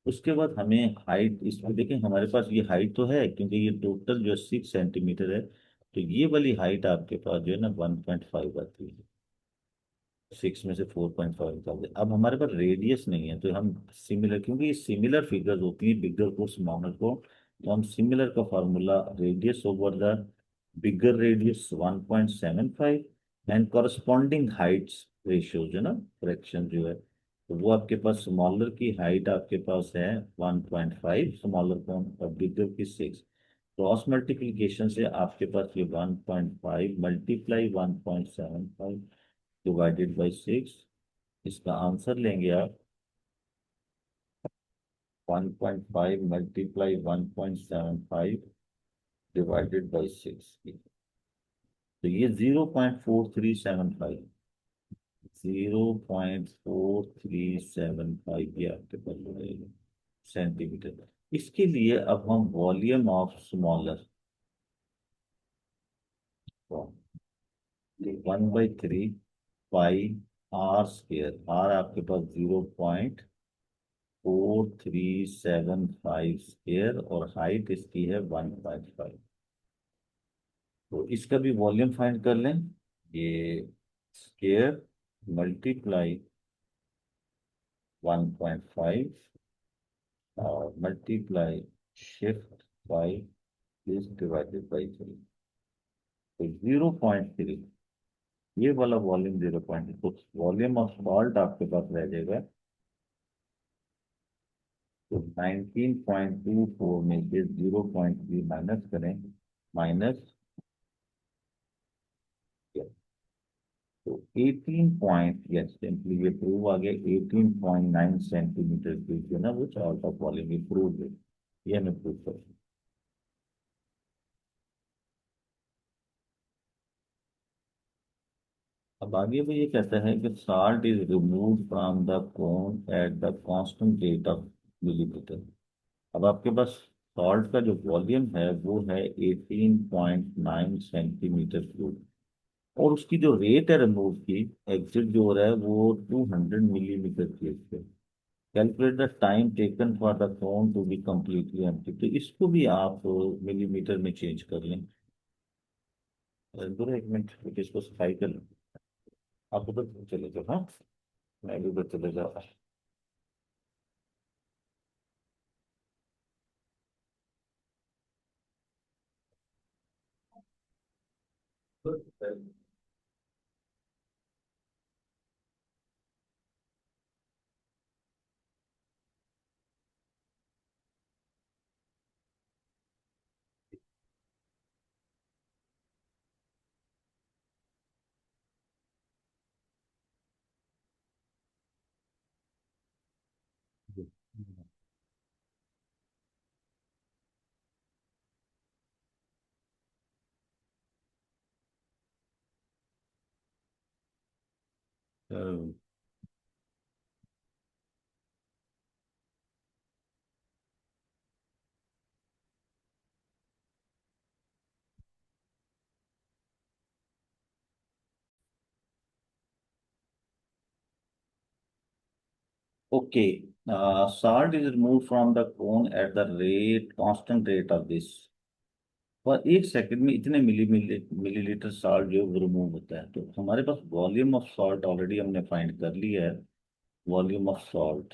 उसके बाद हमें हाइट, इसमें देखें हमारे पास ये हाइट तो है क्योंकि ये टोटल जो 6 सेंटीमीटर है, तो ये वाली हाइट आपके पास जो है ना 1.5 आती है। 6 में से 4.5 निकाल दे। अब हमारे पास रेडियस नहीं है, तो हम सिमिलर, क्योंकि ये सिमिलर फिगर्स होती है बिगर को स्मॉलर को, तो हम सिमिलर का formula radius over the bigger radius 1.75 and corresponding Heights ratio जो ना फ्रैक्शन जो है, तो वो आपके पास स्मॉलर की हाइट आपके पास है 1.5 स्मॉलर कौन, और बिगर की 6। क्रॉस मल्टीप्लीकेशन से आपके पास ये 1.5 मल्टीप्लाई 1.75 डिवाइडेड बाई 6, इसका आंसर लेंगे आप 1.5 मल्टीप्लाई 1.75 डिवाइडेड बाई 6। तो ये 0.4375, 0.4375 ये आपके पास हो जाएगा सेंटीमीटर। इसके लिए अब हम volume of smaller 1/3 pi are square, R आपके पास 0.4375 स्केयर, और हाइट इसकी है 1.5। तो इसका भी वॉल्यूम फाइंड कर लें। ये स्केयर मल्टीप्लाई 1.5 और multiply shift by this divided by 3। तो 0.3, ये वाला वॉल्यूम 0.3, तो वॉल्यूम ऑफ सॉल्ट आपके पास रह जाएगा। तो 19.24 में से 0.3 माइनस करें, माइनस, तो 18 पॉइंट, यस सिंपली ये प्रूव आ गया, 18.9 सेंटीमीटर क्यूब जो ना वो सॉल्ट ऑफ वॉल्यूम ये प्रूव है, ये हमें प्रूव कर। अब आगे वो ये कहता है कि salt is remove from the cone at the constant rate of millimetre. अब आपके पास सॉल्ट का जो वॉल्यूम है वो है 18.9 सेंटीमीटर क्यूब, और उसकी जो रेट है रिमूव की, एग्जिट जो हो रहा है वो 200 मिलीमीटर क्यूब है। Calculate the time taken for the cone to be completely empty, तो इसको भी आप मिलीमीटर में चेंज कर लें। एक मिनट इसको सफाई कर लें। आप उधर चले जाओ, हाँ, मैं भी उधर चले जाऊँ। Okay, salt is removed from the cone at the rate constant rate of this, और 1 सेकंड में इतने मिलीलीटर साल्ट जो रिमूव होता है। तो हमारे पास वॉल्यूम ऑफ सॉल्ट ऑलरेडी हमने फाइंड कर लिया है। वॉल्यूम ऑफ सॉल्ट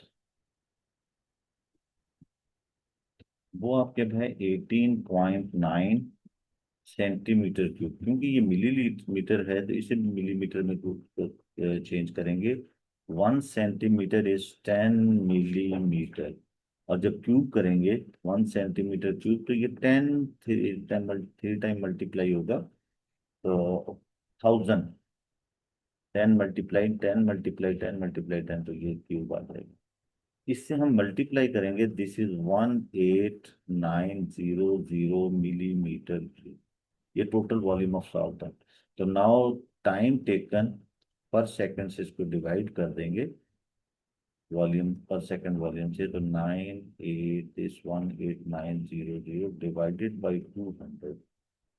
वो आपके है 18.9 सेंटीमीटर क्यूब, क्योंकि ये मिलीमीटर है तो इसे मिलीमीटर में चेंज करेंगे। 1 सेंटीमीटर इज 10 मिलीमीटर, और जब क्यूब करेंगे 1 सेंटीमीटर क्यूब, तो ये 3 टाइम मल्टीप्लाई होगा, तो 1000, 10 मल्टीप्लाई 10 मल्टीप्लाई 10 तो ये क्यूब आ जाएगा। इससे हम मल्टीप्लाई करेंगे, दिस इज 18900 मिलीमीटर, ये टोटल वॉल्यूम ऑफ सॉल्ट है। तो नाउ टाइम टेकन पर सेकंड से इसको डिवाइड कर देंगे, वॉल्यूम पर सेकंड वॉल्यूम से, तो 18900 डिवाइडेड बाई 200,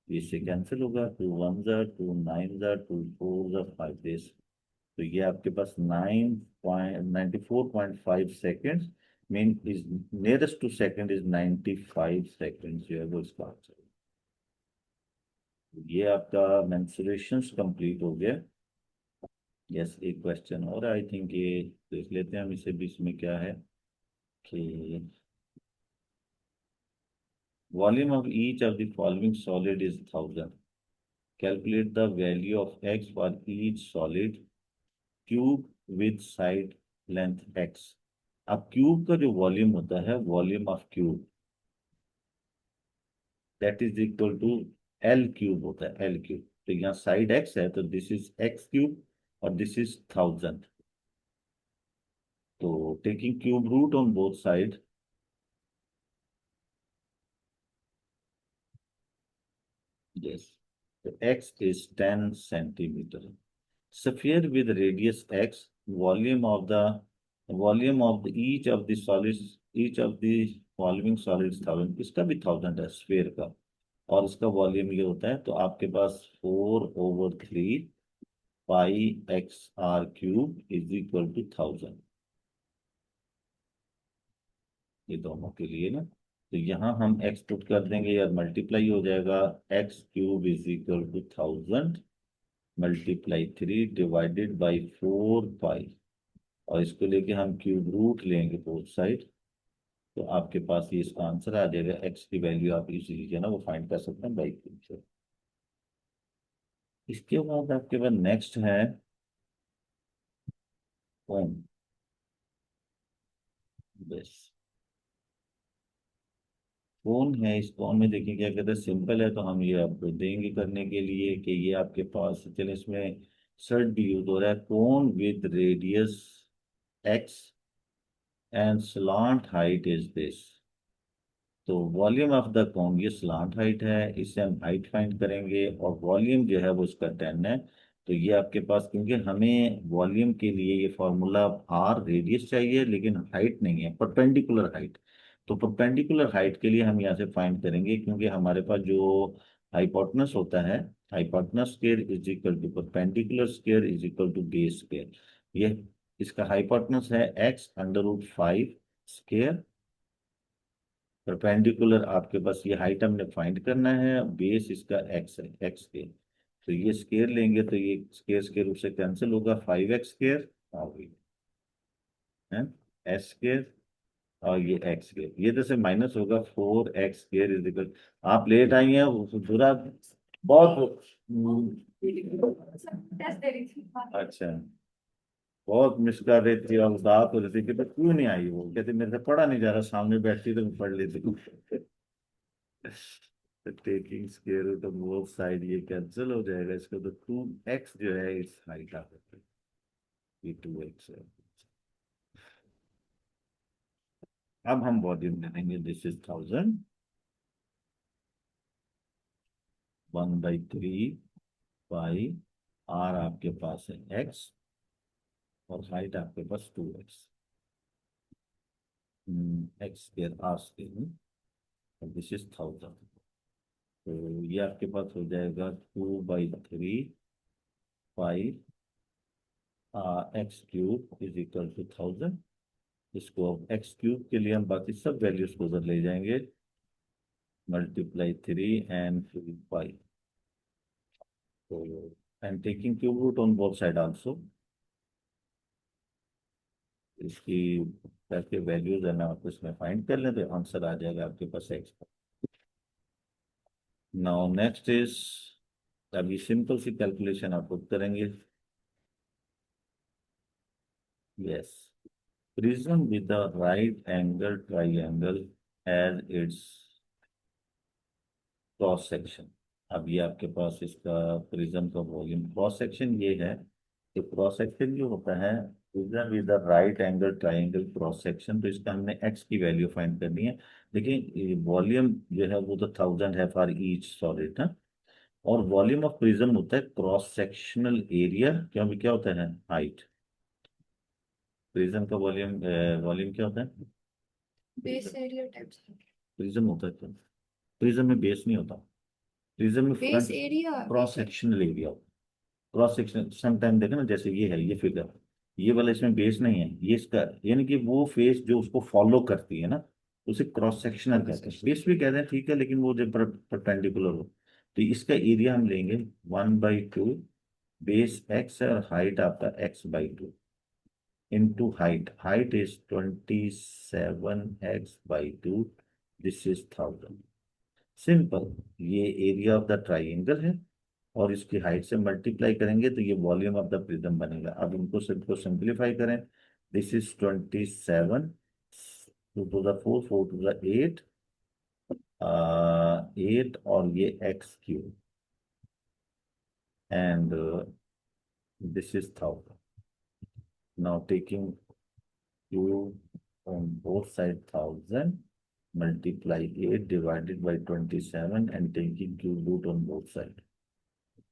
इससे कैंसिल होगा, 2 1 2 9 2 4 5 दिस, तो ये आपके पास 9.94.5 second, mean is nearest to second is 95 second, जो है वो इसका आंसर है। ये आपका मेंसुरेशन कंप्लीट हो गया। यस, एक क्वेश्चन और आई थिंक ये देख लेते हैं हम इसे भी, इसमें क्या है कि volume of each of the following solid is 1000, calculate the value of X for each solid cube with side length X. अब क्यूब का जो वॉल्यूम होता है, volume of cube, that is equal to L cube होता है, एल क्यूब। तो यहाँ साइड एक्स है तो दिस इज एक्स क्यूब, और दिस इज 1000, तो taking cube root on both side, yes, तो x is 10 centimetre. Sphere with radius x, volume of the volume of the, each of the following solids 1000, इसका भी 1000 है स्फीयर का, और इसका वॉल्यूम ये होता है, तो आपके पास 4/3 pi x r cube is equal to 1000, ये दोनों के लिए ना। तो यहाँ हम x पुट कर देंगे, या मल्टीप्लाई हो जाएगा, X cube is equal to 1000 multiply 3 divided by 4 pi, और इसको लेके हम क्यूब रूट लेंगे बोथ साइड, तो आपके पास ये इसका आंसर आ जाएगा। एक्स की वैल्यू आप इजीली जो है ना वो फाइंड कर सकते हैं बाई क्यूब से। इसके बाद आपके पास नेक्स्ट है कौन, बस कौन है। इस कौन में देखिए क्या कहते हैं, सिंपल है तो हम ये आपको देंगे करने के लिए कि ये आपके पास, चलिए इसमें सर्ट भी यूज हो रहा है, कौन with radius x and slant height is this. तो वॉल्यूम ऑफ द कॉन, ये स्लांट हाइट है, इससे हम हाइट फाइंड करेंगे, और वॉल्यूम जो है वो इसका 10 है। तो ये आपके पास, क्योंकि हमें वॉल्यूम के लिए ये फॉर्मूला आर रेडियस चाहिए लेकिन हाइट नहीं है, परपेंडिकुलर हाइट, तो परपेंडिकुलर हाइट के लिए हम यहाँ से फाइंड करेंगे, क्योंकि हमारे पास जो हाइपोटेनस होता है, hypotenuse square is equal to perpendicular square is equal to base square, ये इसका हाइपोटेनस है x√5 स्क्वायर, परपेंडिकुलर आपके पास ये हाइट हमने फाइंड करना है, बेस इसका x है, x स्क्वायर। तो ये स्क्वायर लेंगे तो ये स्क्वायर स्क्वायर रूट से कैंसिल होगा, 5x स्क्वायर आ गई है, एस स्क्वायर, और ये एक्स स्क्वायर, ये तो से माइनस होगा, 4x स्क्वायर इज इक्वल। आप लेट आई हैं पूरा बहुत। अच्छा, बहुत मिस कर रही थी और उदास हो रही थी कि तो क्यों नहीं आई, वो कहती मेरे से पढ़ा नहीं जा रहा, सामने बैठती तो मैं पढ़ लेती। Taking square root of both side, ये कैंसिल हो जाएगा, इसका तो 2x जो है इस हाइट आ जाता है, ये 2x है। अब हम वॉल्यूम ले लेंगे, दिस इज 1000, 1/3 पाई, आर आपके पास है x, और हाइट आपके पास 2x, X square R square, और दिस इज 1000। तो ये आपके पास हो जाएगा 2/3 पाई x³ इज इक्वल टू 1000। इसको अब x³ के लिए हम बाकी सब वैल्यूज को उधर ले जाएंगे, मल्टीप्लाई 3 एंड 2 पाई, तो and taking cube root on both side also, इसकी करके वैल्यूज है ना आप इसमें फाइंड कर लें तो आंसर आ जाएगा आपके पास x। नाउ नेक्स्ट इज, अभी सिंपल सी कैलकुलेशन आप खुद करेंगे। Yes, prism with the right angle triangle as its cross section. अब ये आपके पास इसका प्रिज्म का वॉल्यूम क्रॉस सेक्शन ये है, तो क्रॉस सेक्शन जो होता है prism with the right angle triangle cross section, तो इसका हमने x की वैल्यू फाइंड करनी है। लेकिन वॉल्यूम जो है वो तो 1000 है फॉर ईच सॉलिड ना, और वॉल्यूम ऑफ प्रिज्म होता है क्रॉस सेक्शनल एरिया, क्योंकि क्या होता है हाइट, प्रिज्म का वॉल्यूम, वॉल्यूम क्या होता है, बेस एरिया टाइप्स प्रिज्म होता है क्या, प्रिज्म में बेस नहीं होता, प्रिज्म में base front area cross sectional area, cross section sometime देखा ना, जैसे ये है ये फिगर, ये वाला इसमें बेस नहीं है, ये इसका यानी कि वो फेस जो उसको फॉलो करती है ना, उसे क्रॉस सेक्शनल कहते हैं, बेस भी कहते हैं ठीक है, लेकिन वो जो परपेंडिकुलर हो, तो इसका एरिया हम लेंगे 1/2, बेस x है और हाइट आपका x/2 into height, height is 27x/2, this is 1000। Simple, ये एरिया ऑफ द ट्राइंगल है और इसकी हाइट से मल्टीप्लाई करेंगे तो ये वॉल्यूम ऑफ द प्रिज्म बनेगा। अब इनको सबको सिंप्लीफाई करें, this is 27, 2 to the 4, 4 to the 8, 8, और ये x³ and this is 1000। Now taking cube on both side 1000, multiply 8 divided by 27 and taking cube root on both side,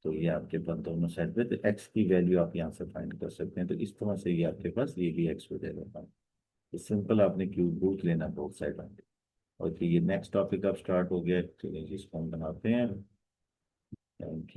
तो ये आपके पास दोनों साइड पे, तो x की वैल्यू आप यहाँ से फाइंड कर सकते हैं, तो इस तरह से ये आपके पास ये भी x हो जाएगा। तो सिंपल आपने क्यूब रूट लेना बोथ साइड में। और ये नेक्स्ट टॉपिक अब स्टार्ट हो गया, चलिए इसको हम बनाते हैं। Thank you.